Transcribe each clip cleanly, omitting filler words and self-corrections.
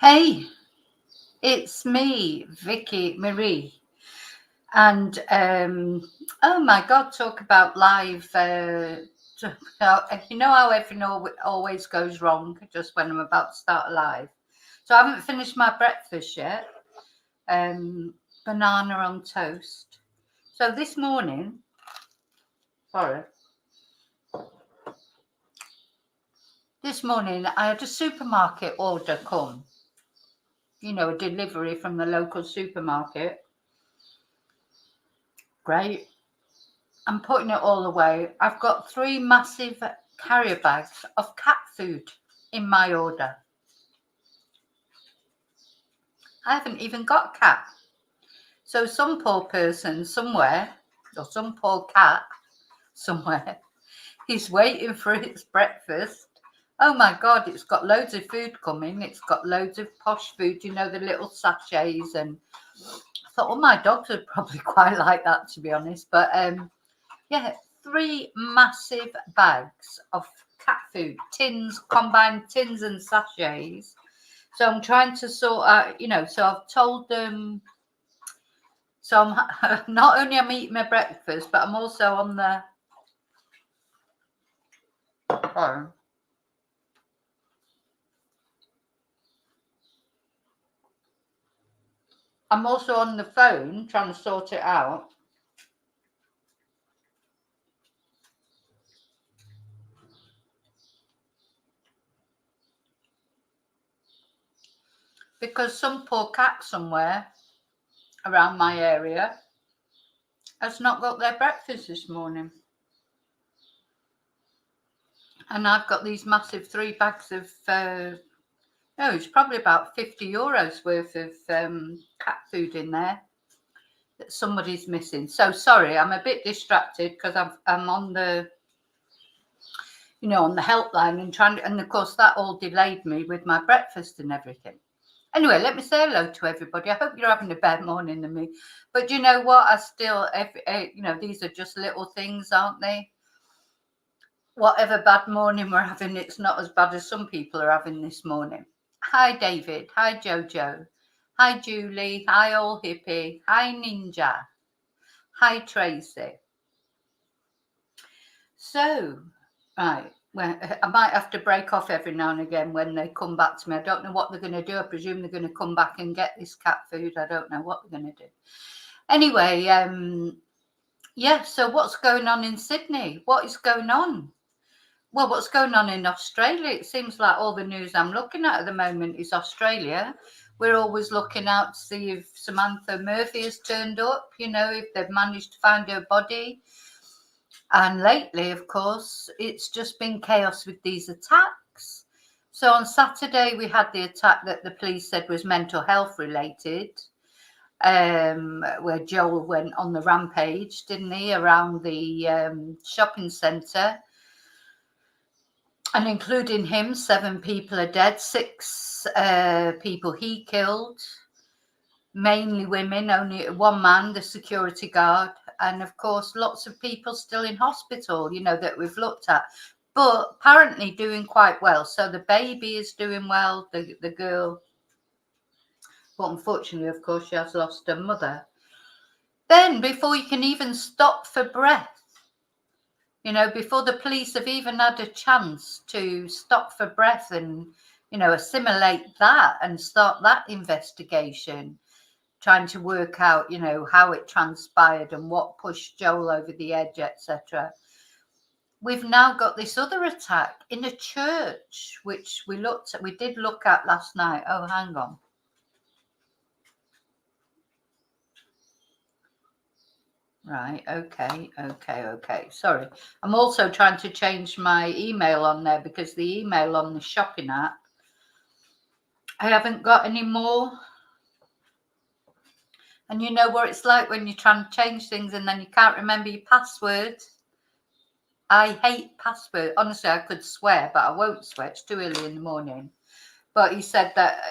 Hey, it's me, Vicky Marie. And oh my God, talk about live. You know how everything always goes wrong just when I'm about to start a live. So I haven't finished my breakfast yet. Banana on toast. So this morning, sorry, I had a supermarket order come. You know, a delivery from the local supermarket. Great. I'm putting it all away. I've got 3 massive carrier bags of cat food in my order. I haven't even got a cat. So some poor person somewhere, or some poor cat somewhere, is waiting for its breakfast. Oh my God, it's got loads of food coming. It's got loads of posh food, you know, the little sachets. And I thought, well, my dogs would probably quite like that, to be honest. But yeah, 3 massive bags of cat food, tins, combined tins and sachets. So I'm trying to sort out, you know, so I've told them, so I'm not only I'm eating my breakfast, but I'm also on the, phone. I'm also on the phone trying to sort it out. Because some poor cat somewhere around my area has not got their breakfast this morning. And I've got these massive 3 bags of, no, it's probably about €50 worth of cat food in there that somebody's missing. So sorry, I'm a bit distracted because I'm on the, you know, on the helpline and trying to, and of course that all delayed me with my breakfast and everything. Anyway, let me say hello to everybody. I hope you're having a better morning than me. But you know what? I still, you know, these are just little things, aren't they? Whatever bad morning we're having, it's not as bad as some people are having this morning. Hi, David. Hi, Jojo. Hi, Julie. Hi, Old Hippie. Hi, Ninja. Hi, Tracy. So, right. Well, I might have to break off every now and again when they come back to me. I don't know what they're going to do. I presume they're going to come back and get this cat food. I don't know what they're going to do. Anyway, yeah, so what's going on in Sydney? What is going on? Well, what's going on in Australia? It seems like all the news I'm looking at the moment is Australia. We're always looking out to see if Samantha Murphy has turned up, you know, if they've managed to find her body. And lately, of course, it's just been chaos with these attacks. So on Saturday, we had the attack that the police said was mental health related, where Joel went on the rampage, didn't he, around the shopping centre. And including him, 7 people are dead, 6 people he killed, mainly women, only one man, the security guard. And of course, lots of people still in hospital, you know, that we've looked at, but apparently doing quite well. So the baby is doing well, the girl. But unfortunately, of course, she has lost her mother. Then, before you can even stop for breath, you know, before the police have even had a chance to stop for breath and, you know, assimilate that and start that investigation, trying to work out, you know, how it transpired and what pushed Joel over the edge, etc. We've now got this other attack in a church, which we did look at last night. Oh, hang on. Right, okay. Sorry. I'm also trying to change my email on there because the email on the shopping app, I haven't got any more. And you know what it's like when you're trying to change things and then you can't remember your password. I hate password. Honestly, I could swear, but I won't swear. It's too early in the morning. But he said that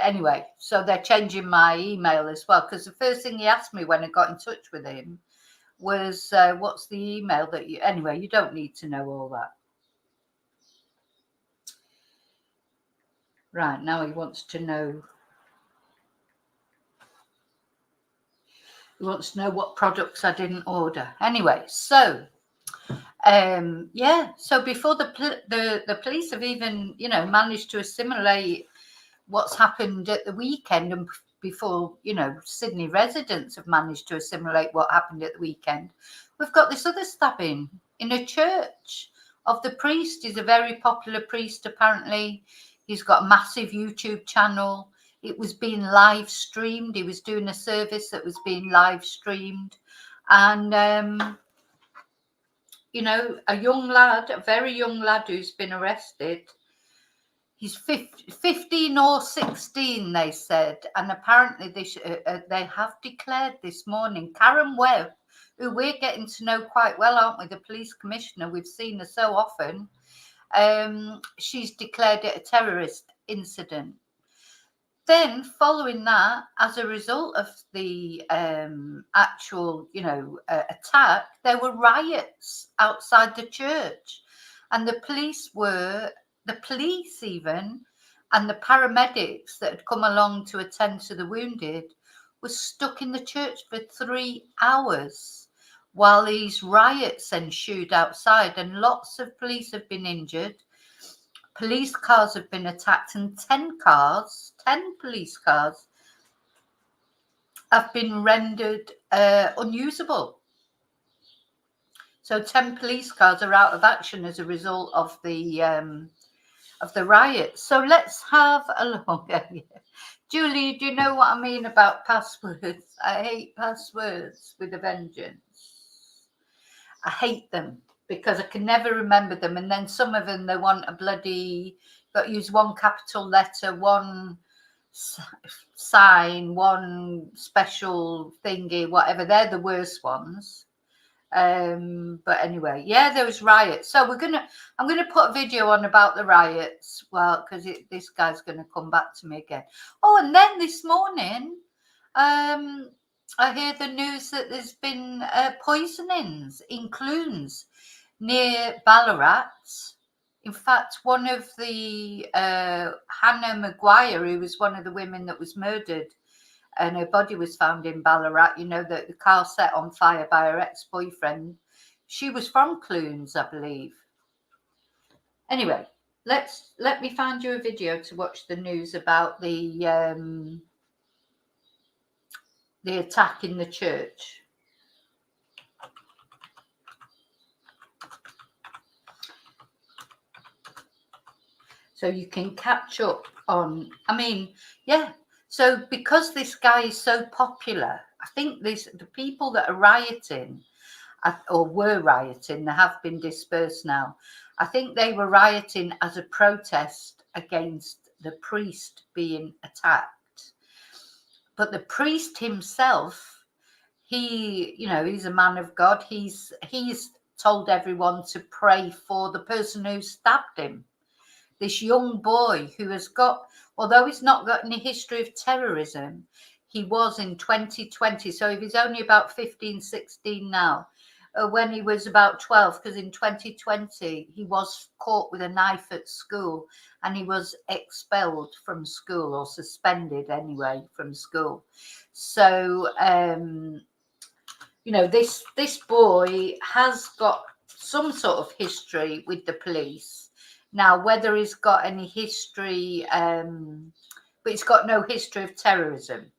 anyway, so they're changing my email as well. Because the first thing he asked me when I got in touch with him was, what's the email that you, anyway, you don't need to know all that. Right, now he wants to know. He wants to know what products I didn't order. Anyway, so yeah. So before the police have even managed to assimilate what's happened at the weekend, and before Sydney residents have managed to assimilate what happened at the weekend, we've got this other stabbing in a church of the priest. He's a very popular priest, apparently. He's got a massive YouTube channel. It was being live streamed. He was doing a service that was being live streamed, and a young lad, a very young lad who's been arrested. He's 15 or 16, they said, and apparently they have declared this morning. Karen Webb, who we're getting to know quite well, aren't we? The police commissioner, we've seen her so often. She's declared it a terrorist incident. Then, following that, as a result of the actual, attack, there were riots outside the church, and the police even, and the paramedics that had come along to attend to the wounded were stuck in the church for 3 hours while these riots ensued outside, and lots of police have been injured. Police cars have been attacked, and 10 police cars have been rendered unusable. So 10 police cars are out of action as a result of the riots. So let's have a look. Julie, do you know what I mean about passwords? I hate passwords with a vengeance. I hate them because I can never remember them. And then some of them, they want a bloody, got to use one capital letter, one sign, one special thingy, whatever. They're the worst ones. But anyway, yeah, there was riots. So I'm gonna put a video on about the riots. Well, because this guy's gonna come back to me again. Oh, and then this morning, I hear the news that there's been poisonings in Clunes near Ballarat. In fact, one of the Hannah Maguire, who was one of the women that was murdered, and her body was found in Ballarat. The car set on fire by her ex-boyfriend. She was from Clunes, I believe. Anyway, let me find you a video to watch the news about the attack in the church. So you can catch up on, yeah. So because this guy is so popular, I think the people that are rioting, or were rioting, they have been dispersed now. I think they were rioting as a protest against the priest being attacked. But the priest himself, he's a man of God. He's told everyone to pray for the person who stabbed him. This young boy who has got, although he's not got any history of terrorism, he was in 2020. So if he's only about 15, 16 now, when he was about 12, because in 2020 he was caught with a knife at school and he was expelled from school, or suspended anyway from school. So, this boy has got some sort of history with the police. Now, whether he's got any history, but he's got no history of terrorism.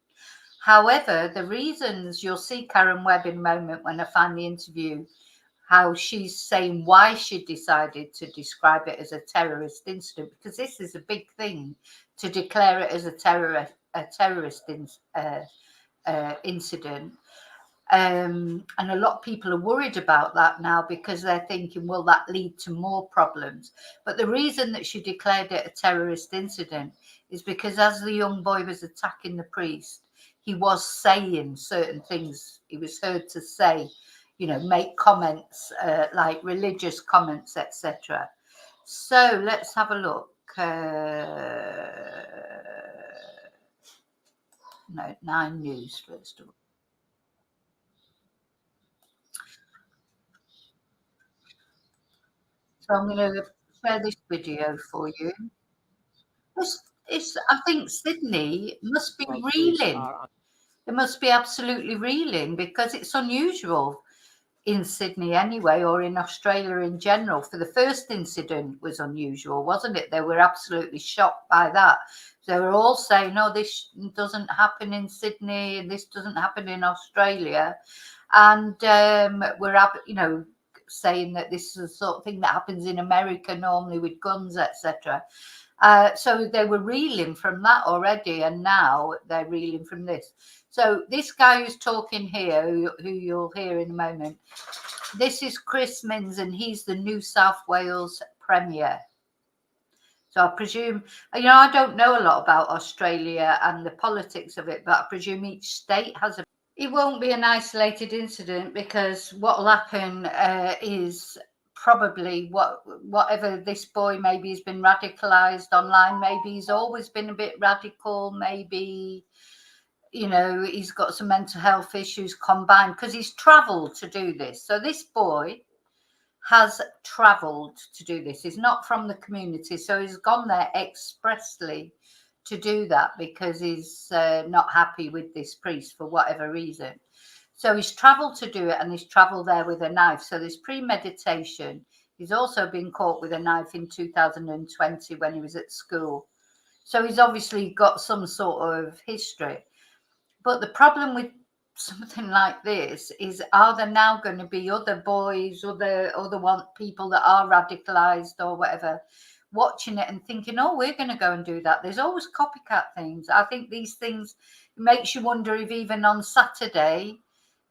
However, the reasons, you'll see Karen Webb in a moment when I find the interview, how she's saying why she decided to describe it as a terrorist incident, because this is a big thing to declare it as a terrorist incident. And a lot of people are worried about that now, because they're thinking, will that lead to more problems? But the reason that she declared it a terrorist incident is because as the young boy was attacking the priest, he was saying certain things. He was heard to say, make comments, like religious comments, etc. So let's have a look. No, 9 News first of all. So I'm going to share this video for you. I think Sydney must be Well, police reeling. are They must be absolutely reeling because it's unusual in Sydney anyway, or in Australia in general. For the first incident was unusual, wasn't it? They were absolutely shocked by that. They were all saying, "Oh, this doesn't happen in Sydney, and this doesn't happen in Australia," and we're saying that this is the sort of thing that happens in America normally with guns, etc. So they were reeling from that already, and now they're reeling from this. So this guy who's talking here, who you'll hear in a moment, this is Chris Minns, and he's the New South Wales Premier. So I presume, I don't know a lot about Australia and the politics of it, but I presume each state has a. It won't be an isolated incident, because what will happen is probably whatever this boy, maybe he's been radicalized online, maybe he's always been a bit radical, maybe he's got some mental health issues combined, because he's traveled to do this. So this boy has traveled to do this. He's not from the community, so he's gone there expressly to do that because he's not happy with this priest for whatever reason. So he's traveled to do it, and he's traveled there with a knife. So there's premeditation. He's also been caught with a knife in 2020 when he was at school. So he's obviously got some sort of history. But the problem with something like this is, are there now going to be other boys, other people that are radicalized or whatever, watching it and thinking, oh, we're going to go and do that? There's always copycat things. I think these things makes you wonder if even on Saturday,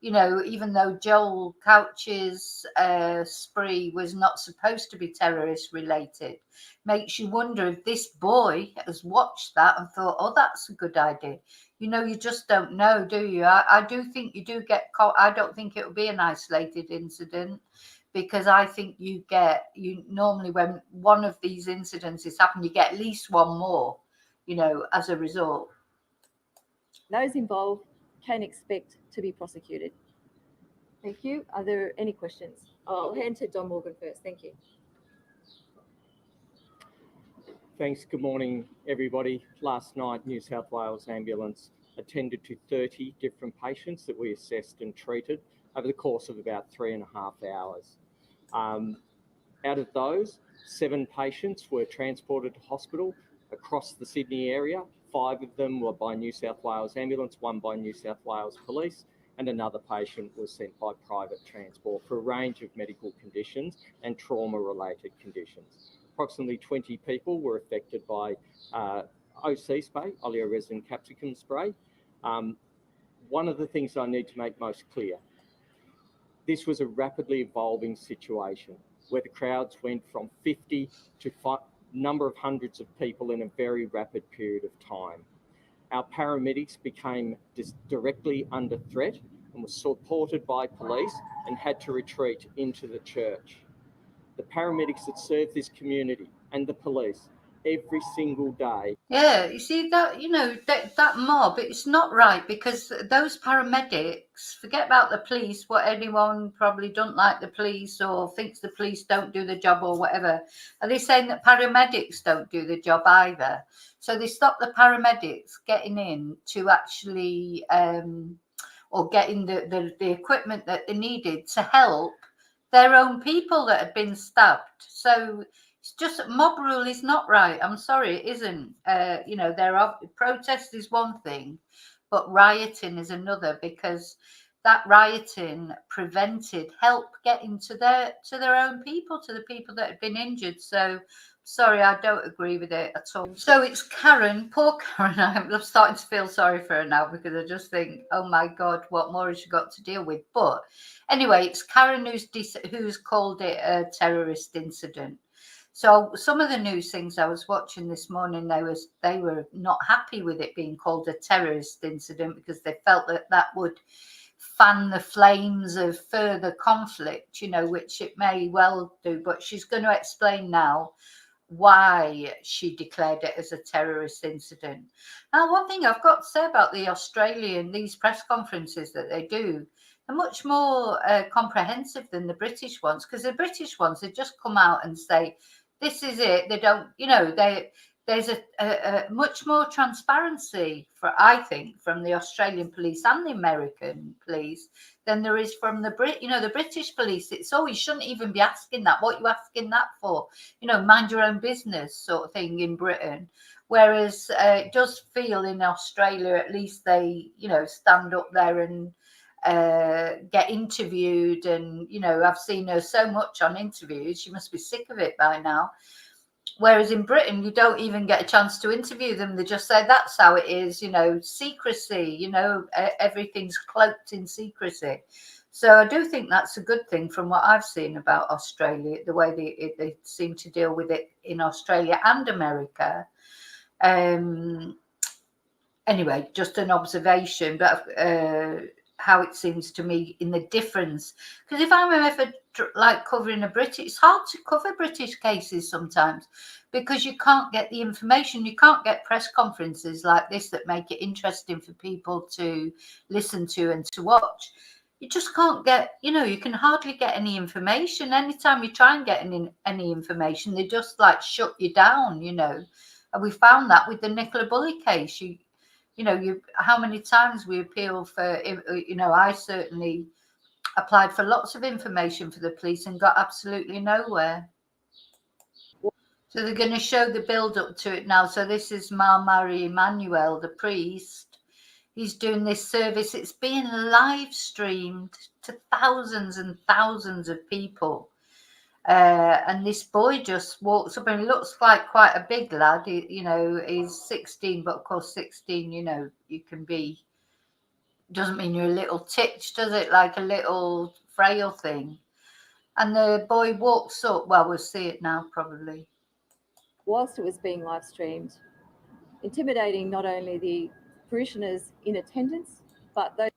even though Joel Couch's spree was not supposed to be terrorist related, makes you wonder if this boy has watched that and thought, oh, that's a good idea. You just don't know, do you? I do think you do get caught. I don't think it will be an isolated incident, because I think you normally, when one of these incidences happen, you get at least one more, as a result. Those involved can expect to be prosecuted. Thank you. Are there any questions? I'll hand to Don Morgan first. Thank you. Thanks. Good morning, everybody. Last night, New South Wales Ambulance attended to 30 different patients that we assessed and treated over the course of about 3.5 hours. Out of those, 7 patients were transported to hospital across the Sydney area. 5 of them were by New South Wales Ambulance, 1 by New South Wales Police, and another patient was sent by private transport for a range of medical conditions and trauma-related conditions. Approximately 20 people were affected by OC spray, oleoresin capsicum spray. One of the things I need to make most clear, this was a rapidly evolving situation where the crowds went from 50 to number of hundreds of people in a very rapid period of time. Our paramedics became directly under threat and were supported by police and had to retreat into the church. The paramedics that serve this community and the police every single day. Yeah, you see that mob, it's not right, because those paramedics, forget about the police, what anyone probably don't like the police or thinks the police don't do the job or whatever. Are they saying that paramedics don't do the job either? So they stopped the paramedics getting in to actually or getting the equipment that they needed to help their own people that had been stabbed. So it's just, mob rule is not right. I'm sorry, it isn't. Protest is one thing, but rioting is another, because that rioting prevented help getting to their own people, to the people that had been injured. So sorry, I don't agree with it at all. So it's Karen, poor Karen. I'm starting to feel sorry for her now, because I just think, oh my God, what more has she got to deal with? But anyway, it's Karen who's called it a terrorist incident. So some of the news things I was watching this morning, they were not happy with it being called a terrorist incident, because they felt that would fan the flames of further conflict, which it may well do. But she's going to explain now why she declared it as a terrorist incident. Now, one thing I've got to say about these press conferences that they do, are much more comprehensive than the British ones, because the British ones, they just come out and say, this is it. They don't, there's a much more transparency, I think, from the Australian police and the American police than there is from the the British police. It's you shouldn't even be asking that. What are you asking that for? Mind your own business sort of thing in Britain. Whereas it does feel in Australia, at least they, stand up there and get interviewed. And, I've seen her so much on interviews. She must be sick of it by now. Whereas in Britain, you don't even get a chance to interview them. They just say that's how it is, secrecy, everything's cloaked in secrecy. So I do think that's a good thing from what I've seen about Australia, the way they seem to deal with it in Australia and America. Anyway, just an observation, but how it seems to me in the difference. Because if I'm ever like covering a British, it's hard to cover British cases sometimes because you can't get the information. You can't get press conferences like this that make it interesting for people to listen to and to watch. You just can't get, you can hardly get any information. Anytime you try and get any information, they just like shut you down, And we found that with the Nicola Bulley case. How many times we appeal for, I certainly applied for lots of information for the police and got absolutely nowhere. So they're going to show the build up to it now. So this is Mary Emmanuel, the priest. He's doing this service. It's being live streamed to thousands and thousands of people. And this boy just walks up and looks like quite a big lad. He's 16, but of course 16, you can be, doesn't mean you're a little titch, does it? Like a little frail thing. And the boy walks up, well, we'll see it now probably. Whilst it was being live streamed, intimidating not only the parishioners in attendance, but those.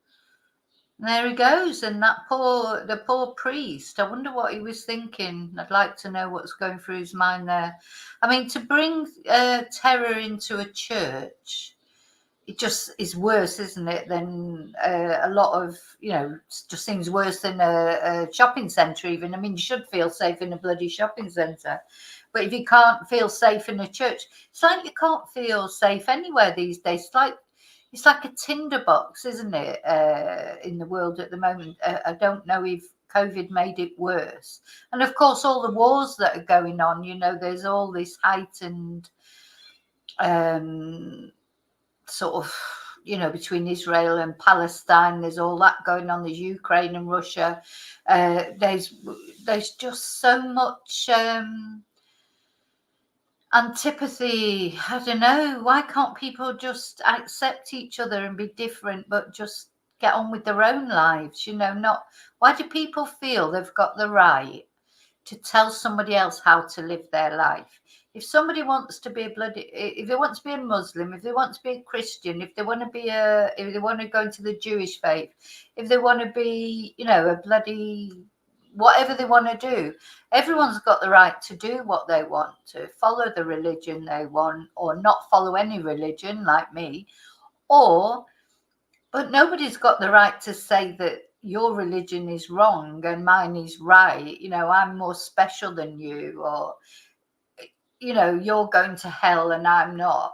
There he goes, and the poor priest. I wonder what he was thinking. I'd like to know what's going through his mind there. I mean, to bring terror into a church, it just is worse, isn't it, than a lot of, just seems worse than a shopping centre even. I mean, you should feel safe in a bloody shopping centre. But if you can't feel safe in a church, it's like you can't feel safe anywhere these days. It's like a tinderbox, isn't it, in the world at the moment? I don't know if COVID made it worse. And of course, all the wars that are going on, there's all this heightened sort of, between Israel and Palestine. There's all that going on. There's Ukraine and Russia. There's just so much antipathy. I don't know. Why can't people just accept each other and be different, but just get on with their own lives? Not. Why do people feel they've got the right to tell somebody else how to live their life? If somebody wants to be if they want to be a Muslim, if they want to be a Christian, if they want to if they want to go into the Jewish faith, if they want to be, a bloody whatever they want to do, everyone's got the right to do what they want, to follow the religion they want, or not follow any religion like me, but nobody's got the right to say that your religion is wrong and mine is right. I'm more special than you, or you're going to hell and I'm not.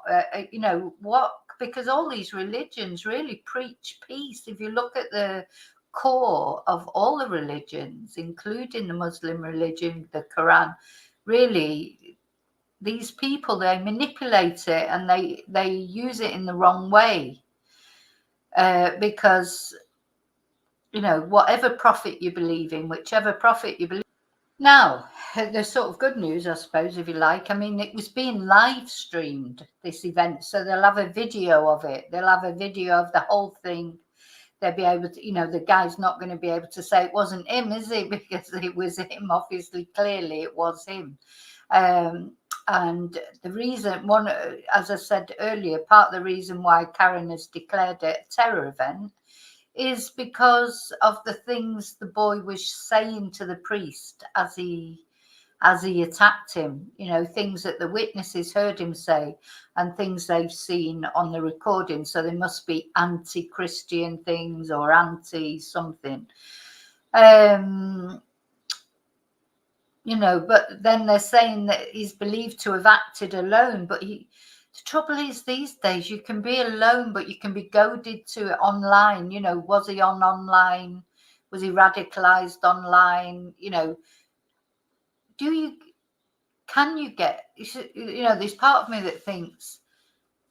What? Because all these religions really preach peace. If you look at the core of all the religions, including the Muslim religion, the Quran, really, these people, they manipulate it and they use it in the wrong way, because whatever prophet you believe in, whichever prophet you believe. Now, the sort of good news, I suppose, if you like, I mean, it was being live streamed, this event, so they'll have a video of it. They'll have a video of the whole thing. They'll be able to, the guy's not going to be able to say it wasn't him, is it? Because it was him, obviously, clearly it was him. And the reason, as I said earlier, part of the reason why Karen has declared it a terror event is because of the things the boy was saying to the priest as he attacked him, things that the witnesses heard him say and things they've seen on the recording. So they must be anti-Christian things or anti-something. you know, but then they're saying that he's believed to have acted alone. But the trouble is, these days you can be alone, but you can be goaded to it online. You know, was he on online? Was he radicalized online? You know, can you get, you know, there's part of me that thinks,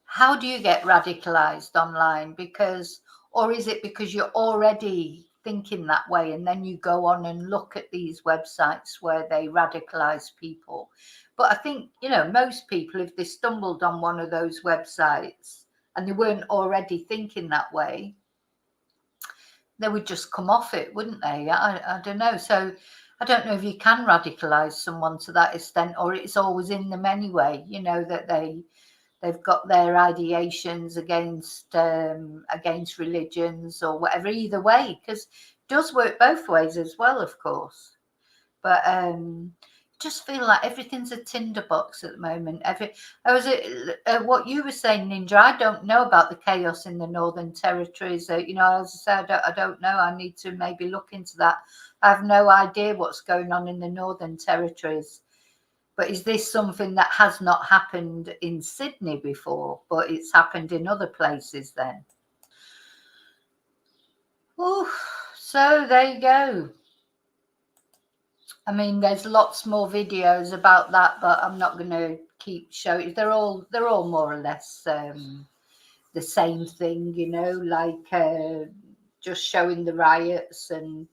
how do you get radicalized online? Because, or is it because you're already thinking that way and then you go on and look at these websites where they radicalize people? But I think, you know, most people, if they stumbled on one of those websites and they weren't already thinking that way, they would just come off it, wouldn't they? I don't know. So I don't know if you can radicalize someone to that extent, or it's always in them anyway, you know, that they've got their ideations against religions or whatever. Either way, because it does work both ways as well, of course. But just feel like everything's a tinderbox at the moment. What you were saying, Ninja, I don't know about the chaos in the Northern Territories. You know, as I said, I don't know. I need to maybe look into that. I have no idea what's going on in the Northern Territories. But is this something that has not happened in Sydney before, but it's happened in other places then? Oh, so there you go. I mean, there's lots more videos about that, but I'm not going to keep showing. They're all more or less the same thing, you know, like just showing the riots and,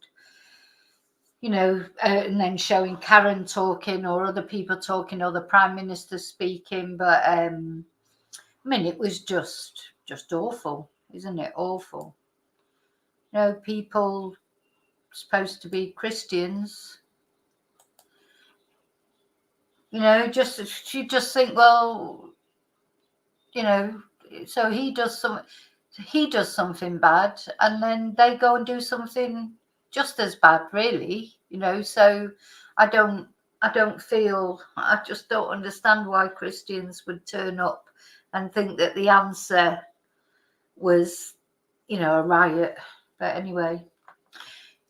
you know, and then showing Karen talking or other people talking or the Prime Minister speaking. But I mean, it was just awful, isn't it? Awful. You know, people supposed to be Christians. You know, you just think, well, you know, so he does something bad, and then they go and do something just as bad, really. You know, so I just don't understand why Christians would turn up and think that the answer was, you know, a riot. But anyway,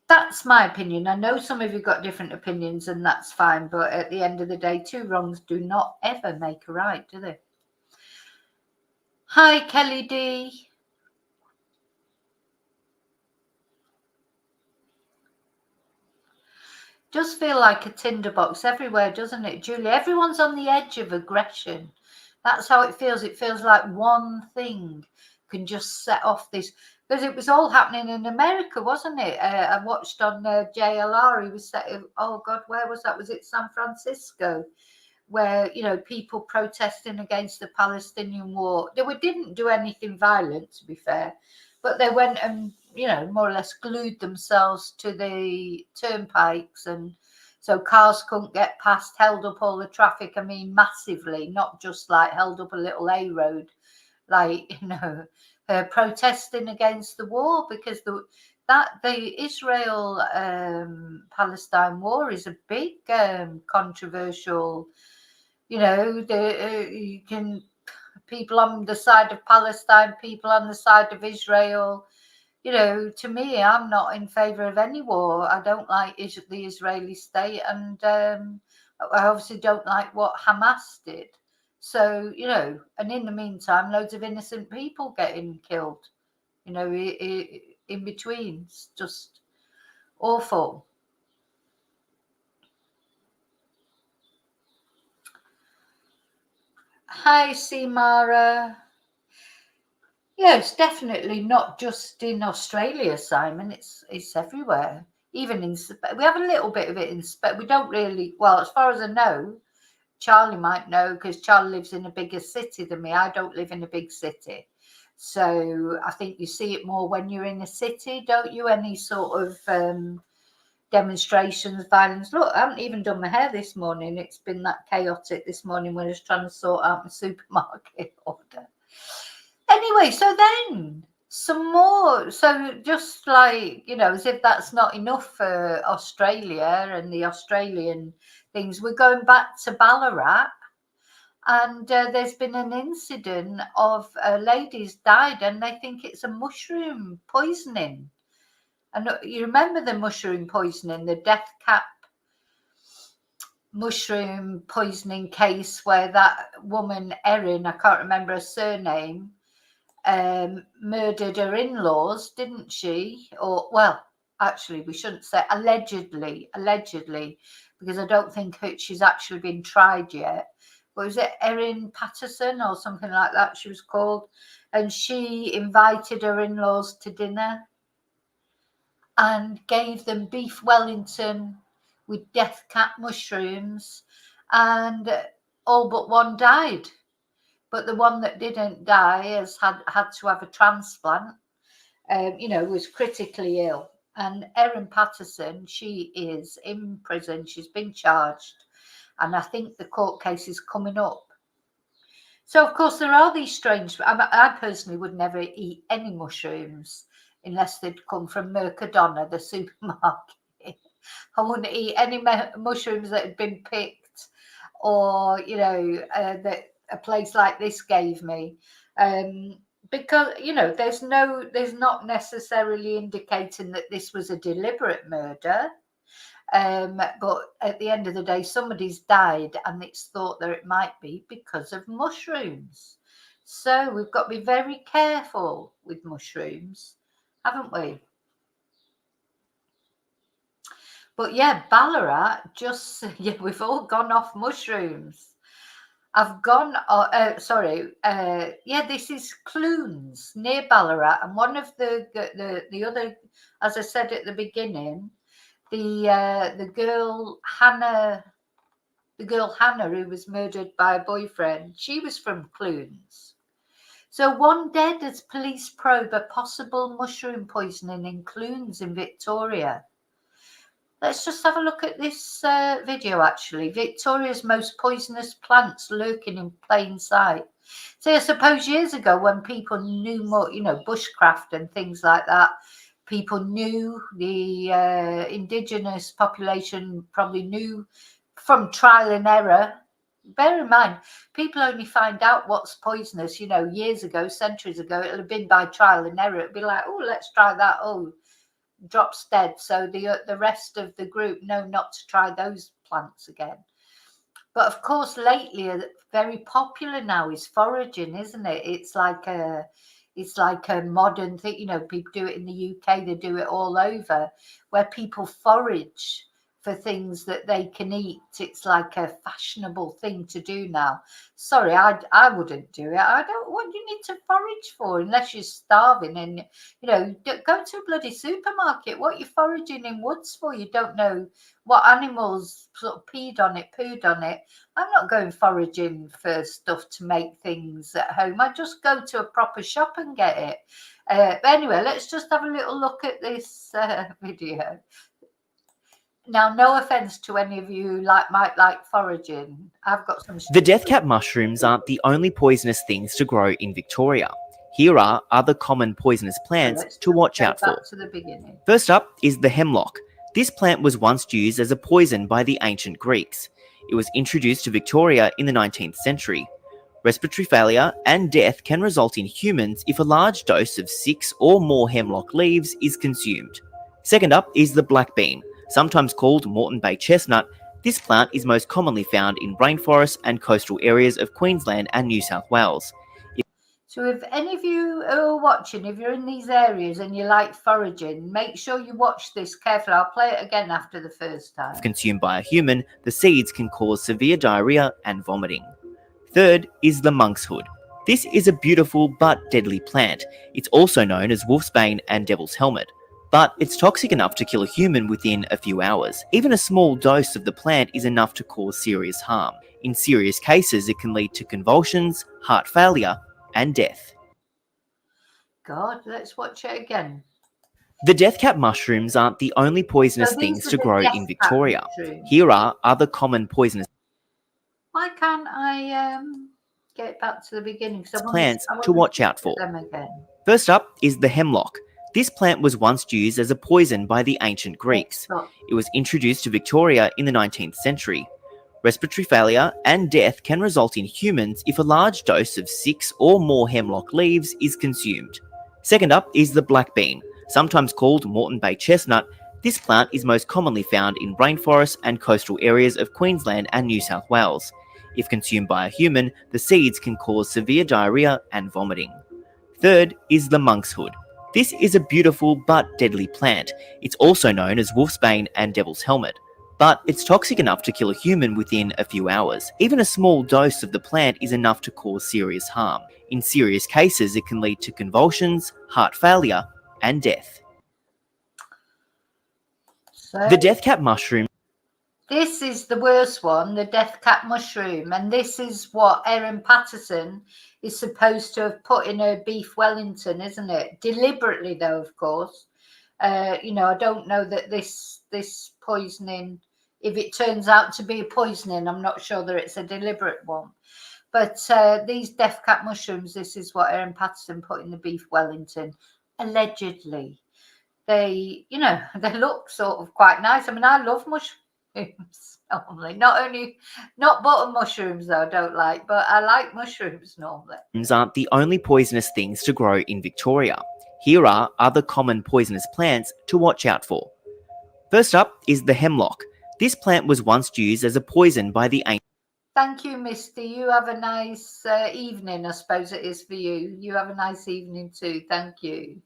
that's my opinion. I know some of you got different opinions, and that's fine. But at the end of the day, two wrongs do not ever make a right, do they? Hi, Kelly D. Does feel like a tinderbox everywhere, doesn't it, Julie? Everyone's on the edge of aggression. That's how it feels. It feels like one thing can just set off this. Because it was all happening in America, wasn't it? I watched on JLR. He was set. Oh God, where was that? Was it San Francisco? Where, you know, people protesting against the Palestinian war. They didn't do anything violent, to be fair, but they went and, you know, more or less glued themselves to the turnpikes, and so cars couldn't get past, held up all the traffic. I mean, massively, not just like held up a little A road, like, you know, protesting against the war, because the Israel Palestine war is a big controversial. You know, you can people on the side of Palestine, people on the side of Israel. You know, to me, I'm not in favour of any war. I don't like the Israeli state, and I obviously don't like what Hamas did. So, you know, and in the meantime, loads of innocent people getting killed, you know, in between. It's just awful. Hi, Simara. Yeah, it's definitely not just in Australia, Simon. It's everywhere. Even we have a little bit of it in Spain. We don't really, well, as far as I know, Charlie might know because Charlie lives in a bigger city than me. I don't live in a big city. So I think you see it more when you're in a city, don't you? Any sort of demonstrations, violence. Look, I haven't even done my hair this morning. It's been that chaotic this morning when I was trying to sort out my supermarket order. Anyway, so then some more. So just like, you know, as if that's not enough for Australia and the Australian things, we're going back to Ballarat. And there's been an incident of ladies died, and they think it's a mushroom poisoning. And you remember the mushroom poisoning, the death cap mushroom poisoning case where that woman, Erin, I can't remember her surname, murdered her in-laws, didn't she? Or, well, actually, we shouldn't say allegedly, because I don't think she's actually been tried yet. But was it Erin Patterson or something like that she was called? And she invited her in-laws to dinner and gave them beef Wellington with death cap mushrooms, and all but one died. But the one that didn't die has had to have a transplant, was critically ill. And Erin Patterson, she is in prison. She's been charged. And I think the court case is coming up. So, of course, there are these strange... I personally would never eat any mushrooms unless they'd come from Mercadona, the supermarket. I wouldn't eat any mushrooms that had been picked or, that a place like this gave me. Because, there's not necessarily indicating that this was a deliberate murder. But at the end of the day, somebody's died and it's thought that it might be because of mushrooms. So we've got to be very careful with mushrooms, haven't we? But yeah, Ballarat, we've all gone off mushrooms. I've gone, this is Clunes near Ballarat. And one of the other, as I said at the beginning, the girl Hannah, who was murdered by a boyfriend, she was from Clunes. So one dead as police probe a possible mushroom poisoning in Clunes in Victoria. Let's just have a look at this video, actually. Victoria's most poisonous plants lurking in plain sight. So I suppose years ago when people knew more, bushcraft and things like that, people knew, the indigenous population probably knew from trial and error. Bear in mind, people only find out what's poisonous, years ago, centuries ago. It'll have been by trial and error. It'll be like, oh, let's try that. Oh, drops dead. So the rest of the group know not to try those plants again. But of course, lately, very popular now is foraging, isn't it? It's like a modern thing. People do it in the UK. They do it all over, where people forage for things that they can eat. It's like a fashionable thing to do now. Sorry, I wouldn't do it. I don't. What do you need to forage for unless you're starving? And go to a bloody supermarket. What are you foraging in woods for? You don't know what animals sort of pooed on it. I'm not going foraging for stuff to make things at home. I just go to a proper shop and get it. But anyway, let's just have a little look at this video. Now, no offence to any of you who might like foraging. I've got some... The death cap mushrooms aren't the only poisonous things to grow in Victoria. Here are other common poisonous plants to watch out for. To the beginning. First up is the hemlock. This plant was once used as a poison by the ancient Greeks. It was introduced to Victoria in the 19th century. Respiratory failure and death can result in humans if a large dose of 6 or more hemlock leaves is consumed. Second up is the black bean. Sometimes called Moreton Bay chestnut, this plant is most commonly found in rainforests and coastal areas of Queensland and New South Wales. So if any of you are watching, if you're in these areas and you like foraging, make sure you watch this carefully. I'll play it again after the first time. If consumed by a human, the seeds can cause severe diarrhea and vomiting. Third is the monkshood. This is a beautiful but deadly plant. It's also known as wolfsbane and devil's helmet. But it's toxic enough to kill a human within a few hours. Even a small dose of the plant is enough to cause serious harm. In serious cases, it can lead to convulsions, heart failure, and death. God, let's watch it again. The death cap mushrooms aren't the only poisonous things to grow in Victoria. Here are other common poisonous Why can't I get back to the beginning? Plants to watch out for. Them again. First up is the hemlock. This plant was once used as a poison by the ancient Greeks. It was introduced to Victoria in the 19th century. Respiratory failure and death can result in humans if a large dose of 6 or more hemlock leaves is consumed. Second up is the black bean. Sometimes called Moreton Bay chestnut, This plant is most commonly found in rainforests and coastal areas of Queensland and New South Wales. If consumed by a human, the seeds can cause severe diarrhea and vomiting. Third is the monkshood. This is a beautiful but deadly plant. It's also known as wolfsbane and devil's helmet. But it's toxic enough to kill a human within a few hours. Even a small dose of the plant is enough to cause serious harm. In serious cases, it can lead to convulsions, heart failure, and death. So The death cap mushroom. this is the worst one, the death cap mushroom, and this is what Erin Patterson is supposed to have put in her beef Wellington, isn't it? Deliberately, though, of course. I don't know that this poisoning, if it turns out to be a poisoning, I'm not sure that it's a deliberate one. But these death cap mushrooms, this is what Erin Patterson put in the beef Wellington, allegedly. They look sort of quite nice. I mean, I love mushrooms normally. Not button mushrooms though, I don't like, but I like mushrooms normally. Aren't the only poisonous things to grow in Victoria. Here are other common poisonous plants to watch out for. First up is the hemlock. This plant was once used as a poison by the Thank you, Misty. You have a nice evening, I suppose it is for you. You have a nice evening too. Thank you.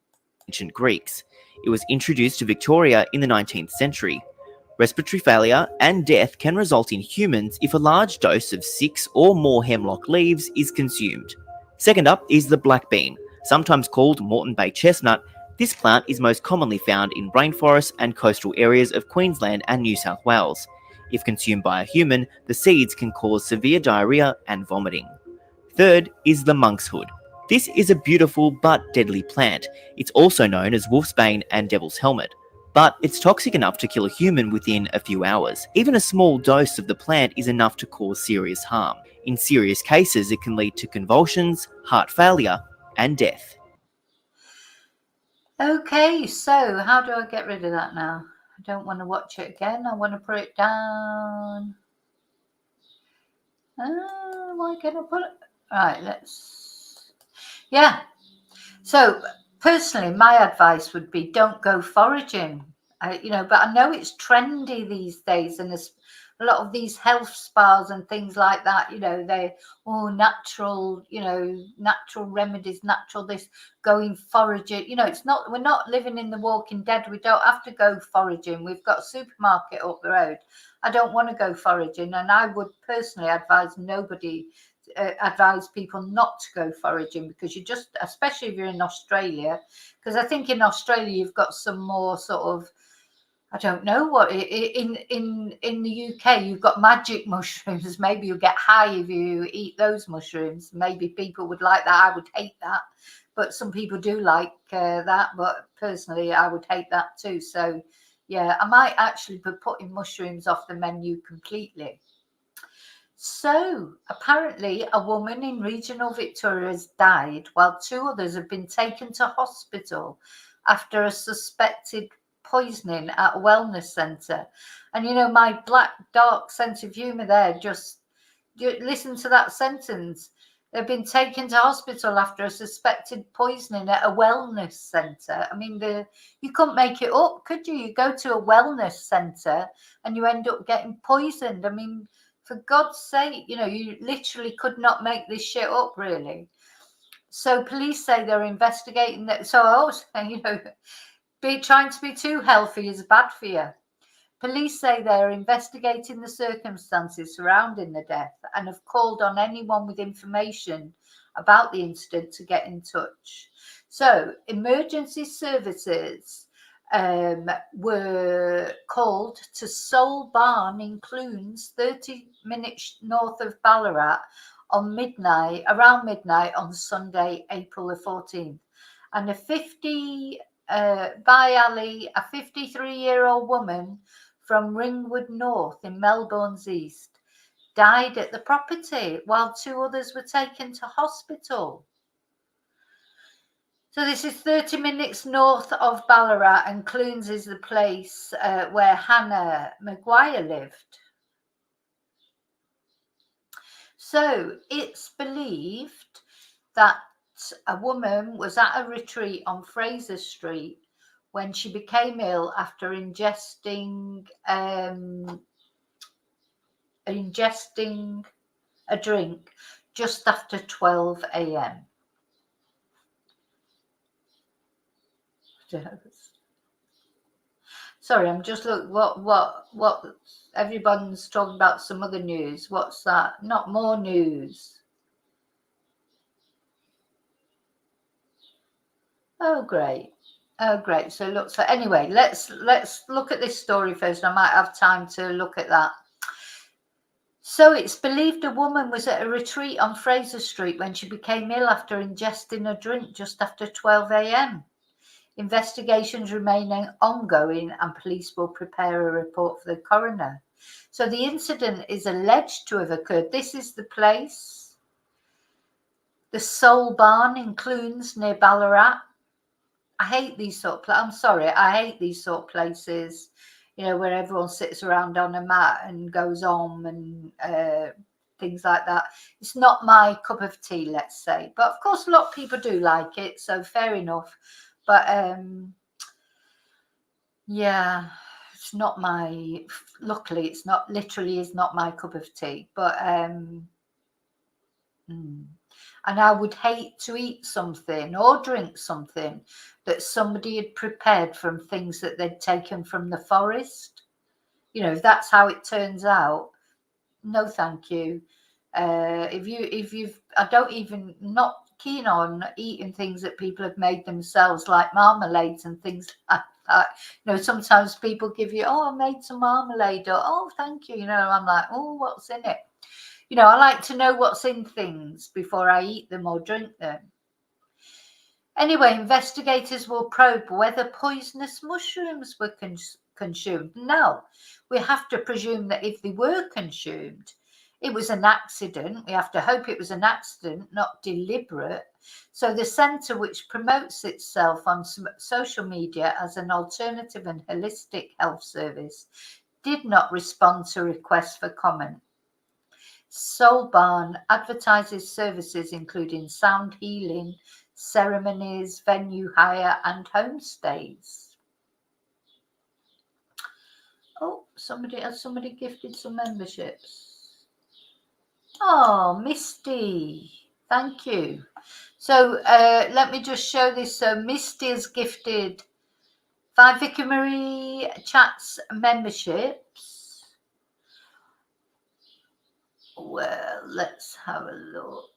ancient Greeks. It was introduced to Victoria in the 19th century. Respiratory failure and death can result in humans if a large dose of 6 or more hemlock leaves is consumed. Second up is the black bean, sometimes called Moreton Bay chestnut. This plant is most commonly found in rainforests and coastal areas of Queensland and New South Wales. If consumed by a human, the seeds can cause severe diarrhea and vomiting. Third is the monkshood. This is a beautiful but deadly plant. It's also known as wolfsbane and devil's helmet. But it's toxic enough to kill a human within a few hours. Even a small dose of the plant is enough to cause serious harm. In serious cases, it can lead to convulsions, heart failure, and death. Okay, so how do I get rid of that now? I don't want to watch it again. I want to put it down. Why can't I put it? Right, let's. Yeah. So personally, my advice would be don't go foraging. But I know it's trendy these days, and there's a lot of these health spas and things like that. They natural, natural remedies, natural this, going foraging. It's not. We're not living in the Walking Dead. We don't have to go foraging. We've got a supermarket up the road. I don't want to go foraging, and I would personally advise people not to go foraging, because you just, especially if you're in Australia, because I think in Australia you've got some more sort of, I don't know what, in the UK you've got magic mushrooms. Maybe you get high if you eat those mushrooms. Maybe people would like that. I would hate that, but some people do like that. But personally, I would hate that too. So yeah, I might actually be putting mushrooms off the menu completely. So apparently a woman in regional Victoria has died, while 2 others have been taken to hospital after a suspected poisoning at a wellness centre. And my black, dark sense of humour there, just listen to that sentence. They've been taken to hospital after a suspected poisoning at a wellness centre. I mean, you couldn't make it up, could you? You go to a wellness centre and you end up getting poisoned. I mean, for God's sake, you literally could not make this shit up, really. So police say they're investigating that. So I always say, trying to be too healthy is bad for you. Police say they're investigating the circumstances surrounding the death and have called on anyone with information about the incident to get in touch. So emergency services were called to Soul Barn in Clunes, 30 minutes north of Ballarat, around midnight on Sunday, April the 14th. And a 53-year-old woman from Ringwood North in Melbourne's East died at the property, while 2 others were taken to hospital. So this is 30 minutes north of Ballarat, and Clunes is the place where Hannah Maguire lived. So it's believed that a woman was at a retreat on Fraser Street when she became ill after ingesting a drink just after 12 a.m. Sorry, I'm just looking what everyone's talking about some other news. What's that? Not more news. Oh great. Oh great. So look, so anyway, let's look at this story first. I might have time to look at that. So it's believed a woman was at a retreat on Fraser Street when she became ill after ingesting a drink just after 12 a.m. Investigations remain ongoing and police will prepare a report for the coroner. So the incident is alleged to have occurred. This is the place, the Soul Barn in Clunes near Ballarat. I hate these sort of I'm sorry, I hate these sort of places, you know, where everyone sits around on a mat and goes on and things like that. It's not my cup of tea, let's say. But of course, a lot of people do like it, so fair enough. But yeah, it's not my, luckily, it's not, literally is not my cup of tea. But and I would hate to eat something or drink something that somebody had prepared from things that they'd taken from the forest. You know, if that's how it turns out, no thank you. I don't even, not keen on eating things that people have made themselves, like marmalades and things like that. You know, sometimes people give you, oh, I made some marmalade, or oh, thank you. You know, I'm like, oh, what's in it? You know, I like to know what's in things before I eat them or drink them. Anyway, investigators will probe whether poisonous mushrooms were consumed. Now, we have to presume that if they were consumed, it was an accident. We have to hope it was an accident, not deliberate. So the centre, which promotes itself on social media as an alternative and holistic health service, did not respond to requests for comment. Soul Barn advertises services including sound healing, ceremonies, venue hire, and homestays. Oh, somebody gifted some memberships. Oh, Misty, thank you. So let me just show this. So Misty has gifted 5 Vicki Marie Chats memberships. Well, let's have a look.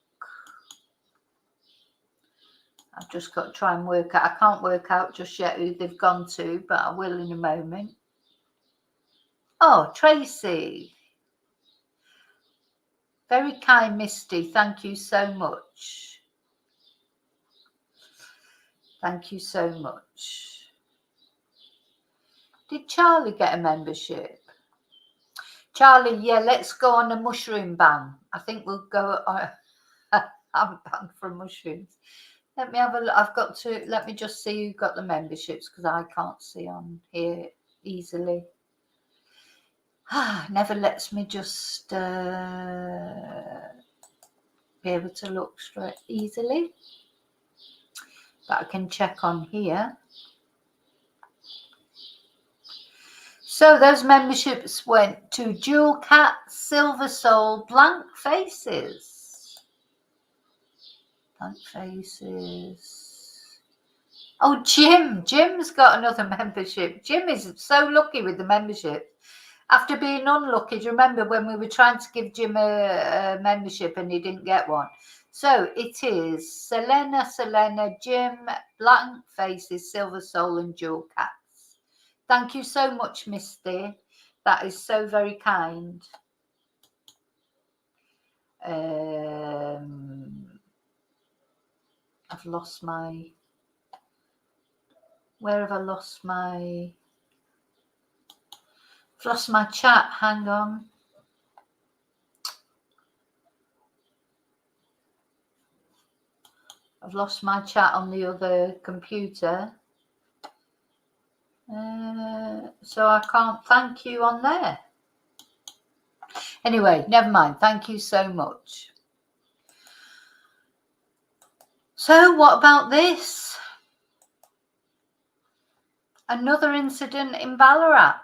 I've just got to try and work out. I can't work out just yet who they've gone to, but I will in a moment. Oh, Tracy. Very kind, Misty. Thank you so much. Thank you so much. Did Charlie get a membership? Charlie, yeah, let's go on a mushroom ban. I think we'll go on I'm banned from mushrooms. Let me have a look. I've got to, let me just see who got the memberships because I can't see on here easily. Never lets me just be able to look straight easily. But I can check on here. So those memberships went to Jewel Cat, Silver Soul, Blank Faces. Blank Faces. Oh, Jim. Jim's got another membership. Jim is so lucky with the membership. After being unlucky, do you remember when we were trying to give Jim a membership and he didn't get one? So it is Selena, Jim, Blank Faces, Silver Soul, and Jewel Cats. Thank you so much, Misty. That is so very kind. I've lost my... Where have I lost my... I've lost my chat. Hang on. I've lost my chat on the other computer. So I can't thank you on there. Anyway, never mind. Thank you so much. So what about this? Another incident in Ballarat.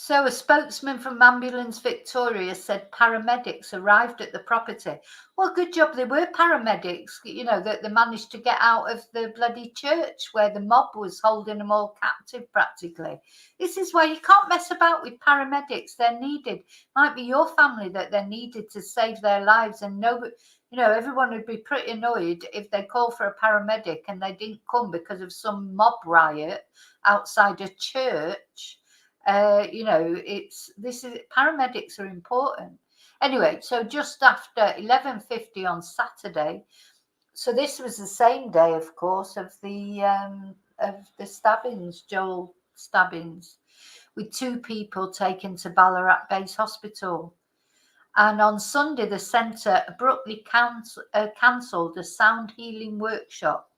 So a spokesman from Ambulance Victoria said paramedics arrived at the property. Well, good job they were paramedics, you know, that they managed to get out of the bloody church where the mob was holding them all captive practically. This is why you can't mess about with paramedics. They're needed. Might be your family that they're needed to save their lives, and nobody, you know, everyone would be pretty annoyed if they call for a paramedic and they didn't come because of some mob riot outside a church. You know, paramedics are important. Anyway, so just after 11:50 on Saturday, so this was the same day, of course, of the stabbings, Joel stabbings, with 2 people taken to Ballarat Base Hospital. And on Sunday, the centre abruptly cancelled a sound healing workshop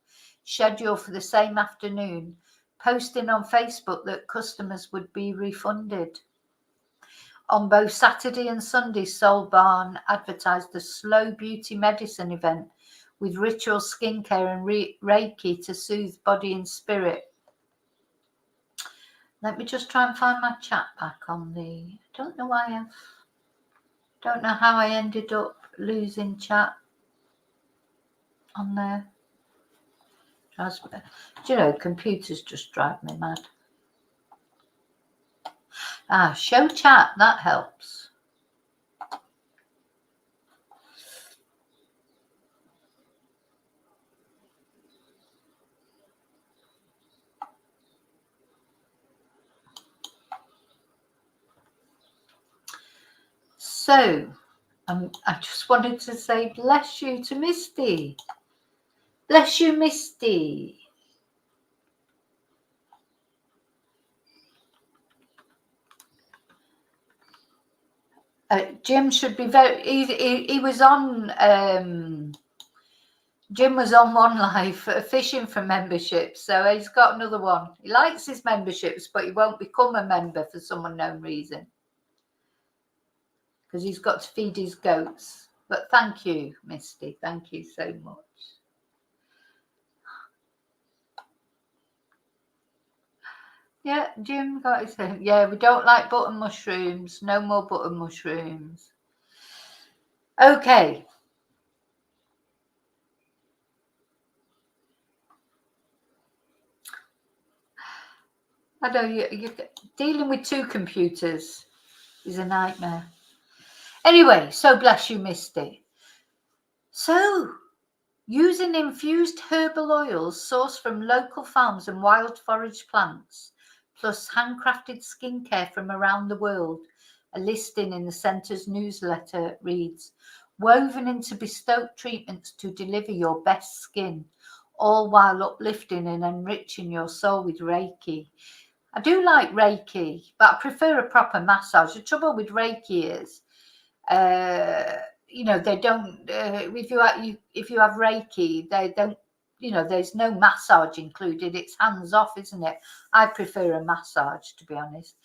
scheduled for the same afternoon, posting on Facebook that customers would be refunded. On both Saturday and Sunday, Soul Barn advertised the slow beauty medicine event with ritual skincare and Reiki to soothe body and spirit. Let me just try and find my chat back on the... I don't know how I ended up losing chat on there. Do you know, computers just drive me mad. Show chat, that helps. So, I just wanted to say bless you to Misty. Bless you, Misty. Jim should be very... He was on... Jim was on one live fishing for memberships, so he's got another one. He likes his memberships, but he won't become a member for some unknown reason, because he's got to feed his goats. But thank you, Misty. Thank you so much. Yeah, Jim got his... Yeah, we don't like button mushrooms. No more button mushrooms. Okay. I know you're dealing with 2 computers is a nightmare. Anyway, so bless you, Misty. So, using infused herbal oils sourced from local farms and wild forage plants, plus handcrafted skincare from around the world, a listing in the centre's newsletter reads, woven into bespoke treatments to deliver your best skin, all while uplifting and enriching your soul with Reiki. I do like Reiki, but I prefer a proper massage. The trouble with Reiki is, you know, they don't. If you have Reiki, they don't. You know, there's no massage included. It's hands off, isn't it? I prefer a massage, to be honest.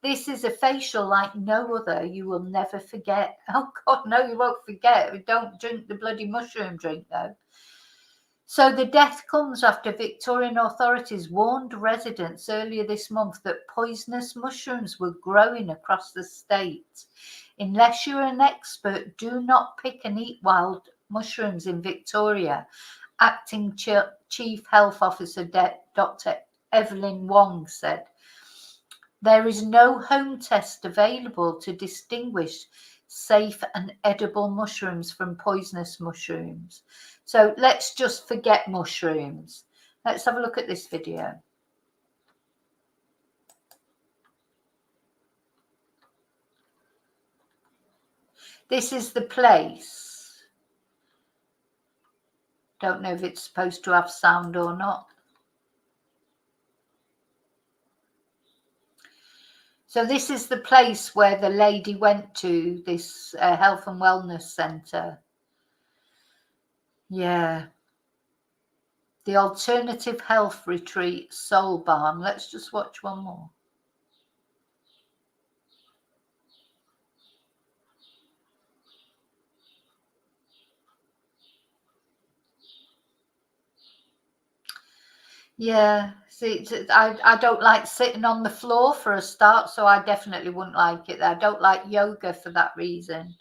This is a facial like no other. You will never forget. Oh God, no, you won't forget. Don't drink the bloody mushroom drink though. So the death comes after Victorian authorities warned residents earlier this month that poisonous mushrooms were growing across the state. Unless you're an expert, do not pick and eat wild mushrooms in Victoria, Acting Chief Health Officer Dr. Evelyn Wong said. There is no home test available to distinguish safe and edible mushrooms from poisonous mushrooms. So let's just forget mushrooms. Let's have a look at this video. This is the place. Don't know if it's supposed to have sound or not. So this is the place where the lady went to, this health and wellness centre. Yeah. The Alternative Health Retreat, Soul Barn. Let's just watch one more. Yeah, see, I don't like sitting on the floor for a start, so I definitely wouldn't like it there. I don't like yoga for that reason,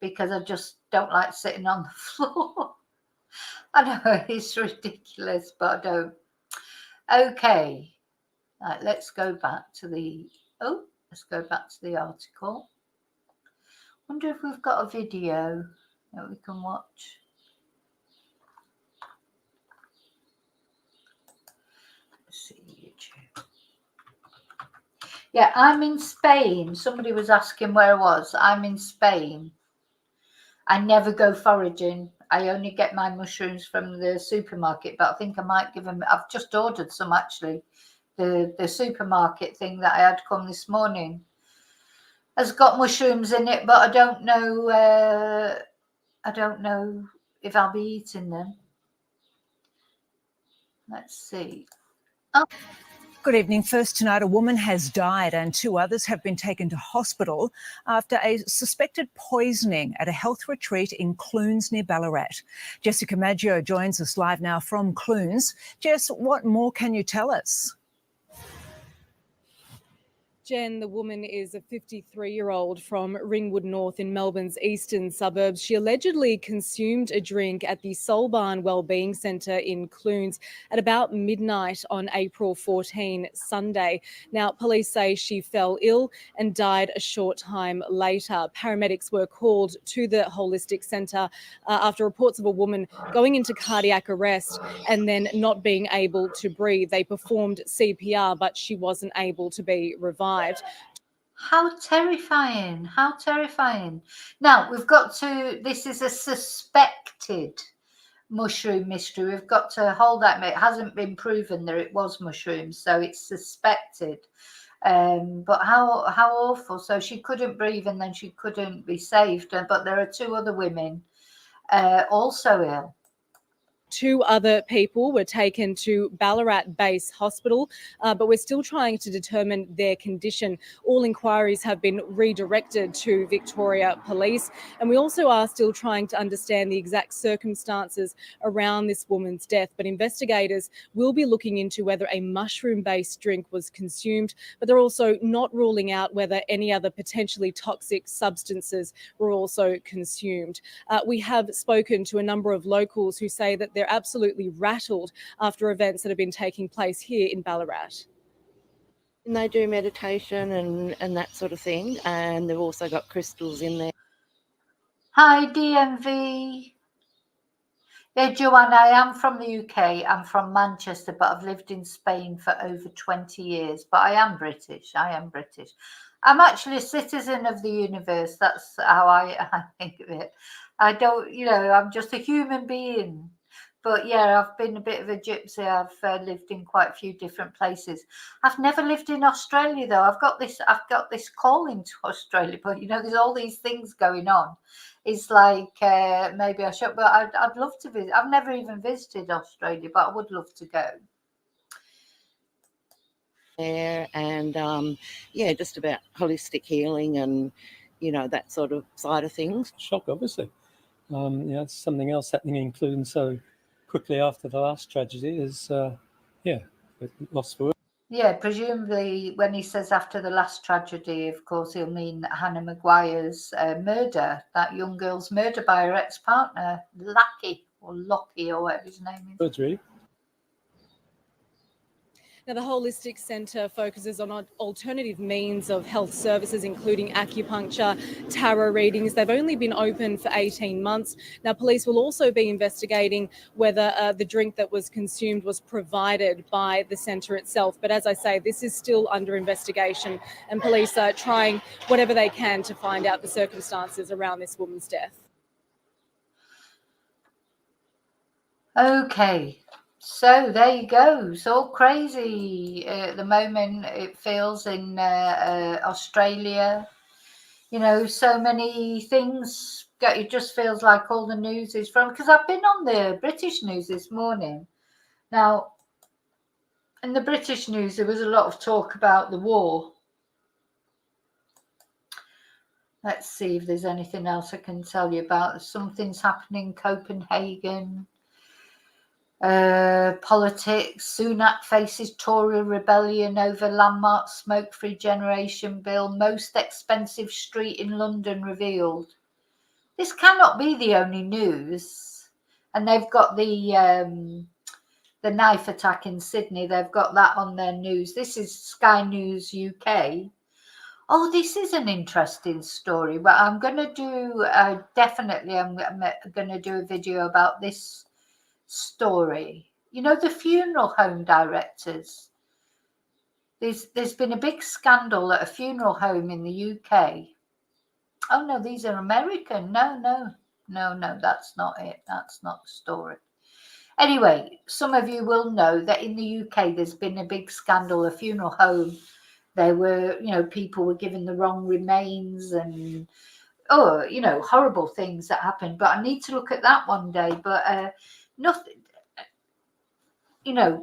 because I just don't like sitting on the floor. I know it's ridiculous, but I don't. Okay, right, let's go back to the article. Wonder if we've got a video that we can watch. Let's see YouTube. Yeah, I'm in Spain. Somebody was asking where I was. I'm in Spain. I never go foraging. I only get my mushrooms from the supermarket, but I think I might give them. I've just ordered some actually. The supermarket thing that I had come this morning has got mushrooms in it, but I don't know. I don't know if I'll be eating them. Let's see. Oh. Good evening. First tonight, a woman has died and 2 others have been taken to hospital after a suspected poisoning at a health retreat in Clunes near Ballarat. Jessica Maggio joins us live now from Clunes. Jess, what more can you tell us? Jen, the woman, is a 53-year-old from Ringwood North in Melbourne's eastern suburbs. She allegedly consumed a drink at the Soul Barn Wellbeing Centre in Clunes at about midnight on April 14, Sunday. Now, police say she fell ill and died a short time later. Paramedics were called to the holistic centre after reports of a woman going into cardiac arrest and then not being able to breathe. They performed CPR, but she wasn't able to be revived. How terrifying. How terrifying. Now, we've got to, this is a suspected mushroom mystery. We've got to hold that. It hasn't been proven that it was mushrooms, so it's suspected. But how awful. So she couldn't breathe and then she couldn't be saved. But there are 2 other women also ill. 2 other people were taken to Ballarat Base Hospital, but we're still trying to determine their condition. All inquiries have been redirected to Victoria Police, and we also are still trying to understand the exact circumstances around this woman's death. But investigators will be looking into whether a mushroom-based drink was consumed, but they're also not ruling out whether any other potentially toxic substances were also consumed. We have spoken to a number of locals who say that they're absolutely rattled after events that have been taking place here in Ballarat. And they do meditation and that sort of thing, and they've also got crystals in there. Hi, DMV. Yeah, Joanna, I am from the UK. I'm from Manchester, but I've lived in Spain for over 20 years. But I am British. I'm actually a citizen of the universe. That's how I think of it. I don't, I'm just a human being. But yeah, I've been a bit of a gypsy. I've lived in quite a few different places. I've never lived in Australia though. I've got this calling to Australia, but there's all these things going on. It's like maybe I should, but I'd love to visit. I've never even visited Australia, but I would love to go. There and just about holistic healing and that sort of side of things. Shock, obviously. It's something else happening in Clunes so quickly after the last tragedy is lost for words. Yeah, presumably when he says after the last tragedy, of course, he'll mean Hannah Maguire's murder, that young girl's murder by her ex-partner, Lockie or whatever his name is. Words, really. Now, the Holistic Centre focuses on alternative means of health services, including acupuncture, tarot readings. They've only been open for 18 months. Now, police will also be investigating whether the drink that was consumed was provided by the centre itself. But as I say, this is still under investigation, and police are trying whatever they can to find out the circumstances around this woman's death. Okay. So there you go. It's all crazy at the moment. It feels in Australia, so many things. It just feels like all the news is from, because I've been on the British news this morning. Now, in the British news, there was a lot of talk about the war. Let's see if there's anything else I can tell you about. Something's happening in Copenhagen. Politics. Sunak faces Tory rebellion over landmark smoke-free generation bill. Most expensive street in London revealed. This cannot be the only news. And they've got the knife attack in Sydney. They've got that on their news. This is Sky News UK. Oh, this is an interesting story. But I'm going to do definitely. I'm going to do a video about this story. You know, the funeral home directors. There's been a big scandal at a funeral home in the UK. Oh no, these are American. No, that's not it. That's not the story. Anyway, some of you will know that in the UK there's been a big scandal, a funeral home. There were, people were given the wrong remains and horrible things that happened. But I need to look at that one day. But nothing.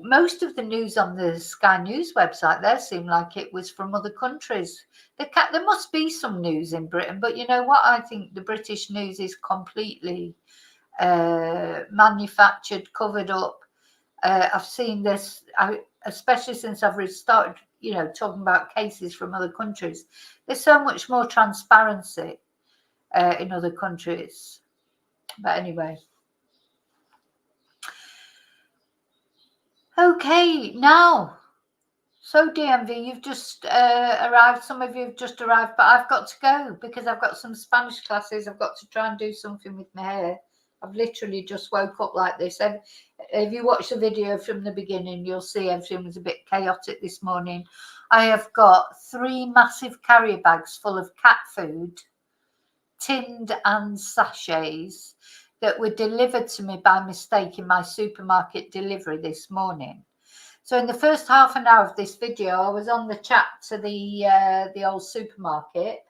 Most of the news on the Sky News website there seemed like it was from other countries. There must be some news in Britain, but you know what? I think the British news is completely manufactured, covered up. I've seen this, especially since I've started, talking about cases from other countries. There's so much more transparency in other countries. But anyway. Okay, now, so DMV, you've just arrived. Some of you have just arrived, but I've got to go because I've got some Spanish classes. I've got to try and do something with my hair. I've literally just woke up like this. And if you watch the video from the beginning, you'll see everything was a bit chaotic this morning. I have got 3 massive carrier bags full of cat food, tinned and sachets, that were delivered to me by mistake in my supermarket delivery this morning. So in the first half an hour of this video, I was on the chat to the old supermarket,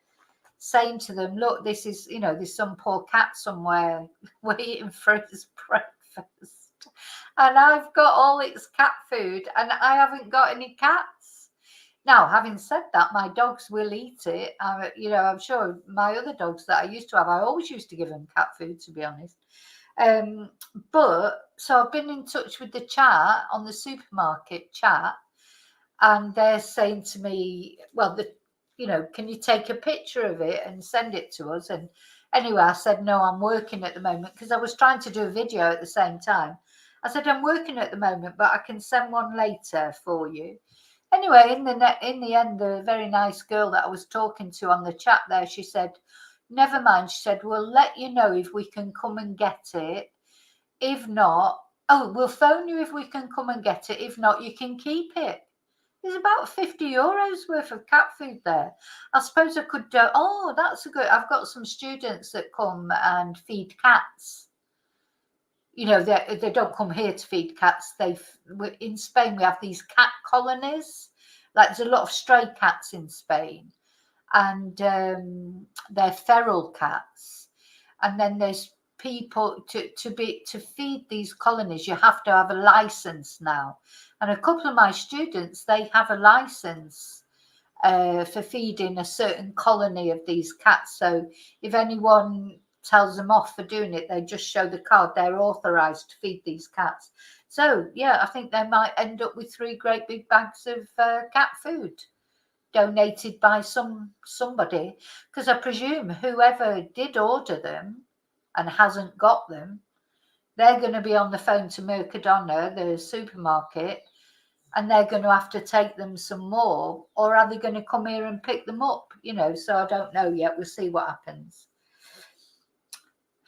saying to them, look, this is, there's some poor cat somewhere waiting for its breakfast. And I've got all its cat food and I haven't got any cats. Now, having said that, my dogs will eat it. I'm sure my other dogs that I used to have, I always used to give them cat food, to be honest. But so I've been in touch with the chat on the supermarket chat, and they're saying to me, well, can you take a picture of it and send it to us? And anyway, I said, no, I'm working at the moment, because I was trying to do a video at the same time. I said, I'm working at the moment, but I can send one later for you. Anyway, in the end, the very nice girl that I was talking to on the chat there, she said, never mind. She said, we'll let you know if we can come and get it. If not, we'll phone you if we can come and get it. If not, you can keep it. There's about 50 euros worth of cat food there. I suppose I could do, that's a good, I've got some students that come and feed cats. They don't come here to feed cats. In Spain, we have these cat colonies. Like there's a lot of stray cats in Spain, and they're feral cats. And then there's people to feed these colonies. You have to have a license now. And a couple of my students, they have a license for feeding a certain colony of these cats. So if anyone tells them off for doing it, they just show the card. They're authorized to feed these cats. So yeah, I think they might end up with 3 great big bags of cat food donated by somebody, because I presume whoever did order them and hasn't got them, they're going to be on the phone to Mercadona, the supermarket, and they're going to have to take them some more, or are they going to come here and pick them up? So I don't know yet. We'll see what happens.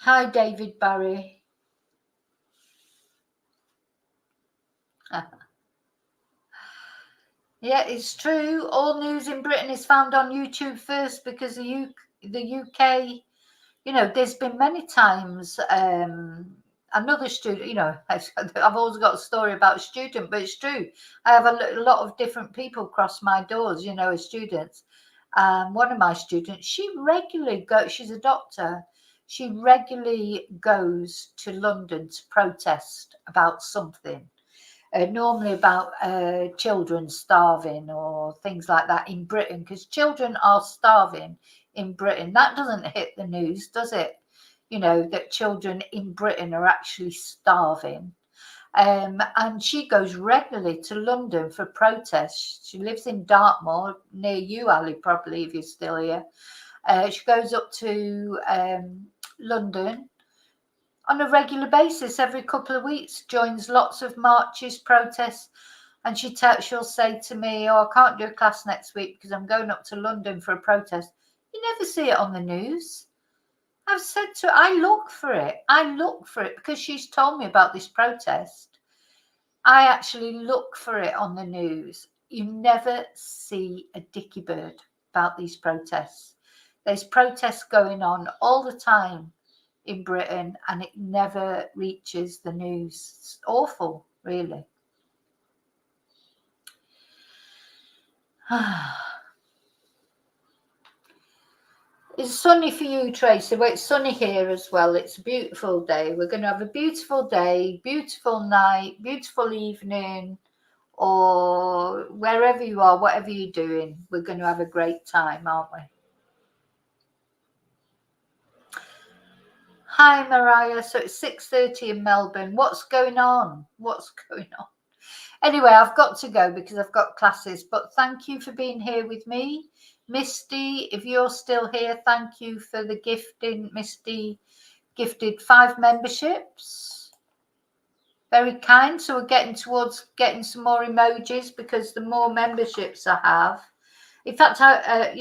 Hi, David Barry. Yeah, it's true. All news in Britain is found on YouTube first, because the UK, there's been many times another student, I've always got a story about a student, but it's true. I have a lot of different people cross my doors, as students. One of my students, she regularly goes, she's a doctor. She regularly goes to London to protest about something, normally about children starving or things like that in Britain, because children are starving in Britain. That doesn't hit the news, does it? That children in Britain are actually starving. And she goes regularly to London for protests. She lives in Dartmoor, near you, Ali, probably, if you're still here. She goes up to London on a regular basis, every couple of weeks, joins lots of marches, protests, and she'll say to me, oh, I can't do a class next week because I'm going up to London for a protest. You never see it on the news. I've said to her, I look for it because she's told me about this protest. I actually look for it on the news. You never see a dicky bird about these protests. There's protests going on all the time in Britain and it never reaches the news. It's awful, really. It's sunny for you, Tracy. Well, it's sunny here as well. It's a beautiful day. We're going to have a beautiful day, beautiful night, beautiful evening, or wherever you are, whatever you're doing. We're going to have a great time, aren't we? Hi, Mariah. So it's 6:30 in Melbourne. What's going on? What's going on? Anyway, I've got to go because I've got classes, but thank you for being here with me. Misty, if you're still here, thank you for the gifting. Misty gifted 5 memberships. Very kind. So we're getting towards getting some more emojis because the more memberships I have. In fact, oh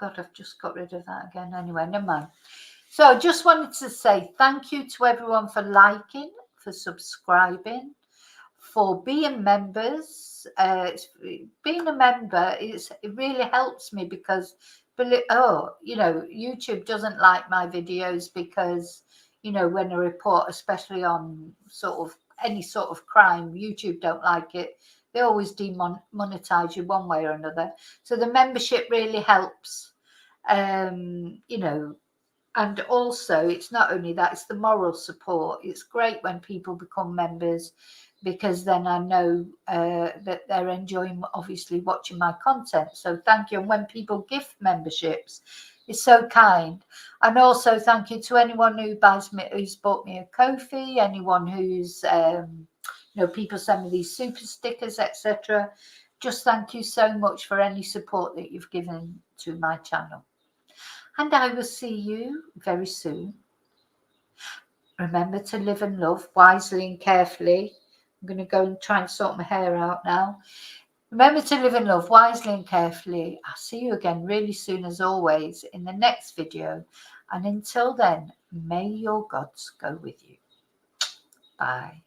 God, I've just got rid of that again. Anyway, never mind. So I just wanted to say thank you to everyone for liking, for subscribing, for being members. Being a member, it really helps me because, YouTube doesn't like my videos because, when I report, especially on any sort of crime, YouTube don't like it. They always demonetize you one way or another. So the membership really helps, and also it's not only that, it's the moral support. It's great when people become members because then I know that they're enjoying, obviously, watching my content. So thank you. And when people gift memberships, it's so kind. And also thank you to anyone who's bought me a Ko-fi, anyone who's, people send me these super stickers, etc. Just thank you so much for any support that you've given to my channel. And I will see you very soon. Remember to live and love wisely and carefully. I'm going to go and try and sort my hair out now. Remember to live and love wisely and carefully. I'll see you again really soon, as always, in the next video. And until then, may your gods go with you. Bye.